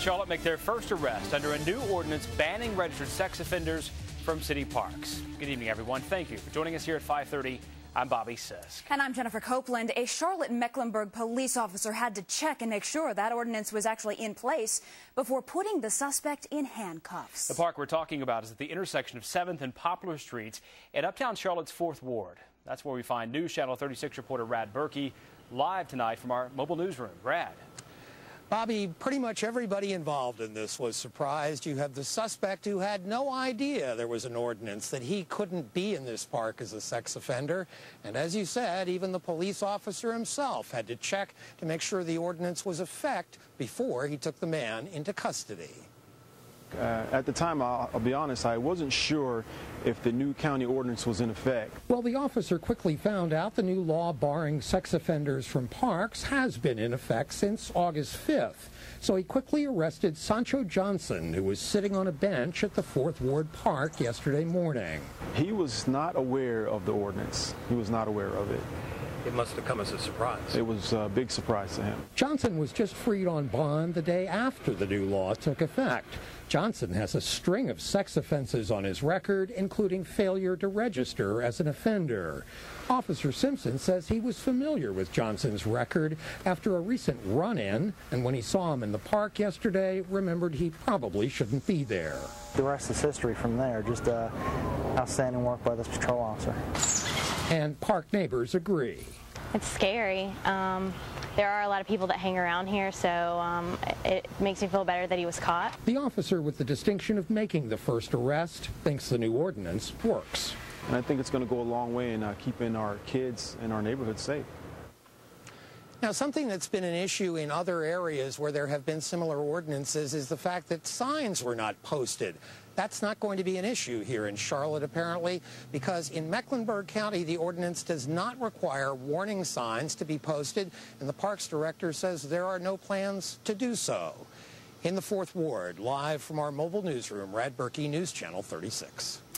Charlotte make their first arrest under a new ordinance banning registered sex offenders from city parks. Good evening, everyone. Thank you for joining us here at 5:30. I'm Bobby Sisk. And I'm Jennifer Copeland. A Charlotte Mecklenburg police officer had to check and make sure that ordinance was actually in place before putting the suspect in handcuffs. The park we're talking about is at the intersection of 7th and Poplar Streets in uptown Charlotte's 4th Ward. That's where we find News Channel 36 reporter Brad Berkey live tonight from our mobile newsroom. Brad. Bobby, pretty much everybody involved in this was surprised. You have the suspect who had no idea there was an ordinance, that he couldn't be in this park as a sex offender. And as you said, even the police officer himself had to check to make sure the ordinance was in effect before he took the man into custody. At the time, I'll be honest, I wasn't sure if the new county ordinance was in effect. Well, the officer quickly found out the new law barring sex offenders from parks has been in effect since August 5th. So he quickly arrested Sancho Johnson, who was sitting on a bench at the 4th Ward Park yesterday morning. He was not aware of the ordinance. He was not aware of it. It must have come as a surprise. It was a big surprise to him. Johnson was just freed on bond the day after the new law took effect. Johnson has a string of sex offenses on his record, including failure to register as an offender. Officer Simpson says he was familiar with Johnson's record after a recent run-in, and when he saw him in the park yesterday, remembered he probably shouldn't be there. The rest is history from there, just outstanding work by this patrol officer. And park neighbors agree. It's scary. There are a lot of people that hang around here, so it makes me feel better that he was caught. The officer, with the distinction of making the first arrest, thinks the new ordinance works. And I think it's going to go a long way in keeping our kids and our neighborhood safe. Now, something that's been an issue in other areas where there have been similar ordinances is the fact that signs were not posted. That's not going to be an issue here in Charlotte, apparently, because in Mecklenburg County, the ordinance does not require warning signs to be posted, and the Parks Director says there are no plans to do so. In the 4th Ward, live from our mobile newsroom, Brad Berkey, News Channel 36.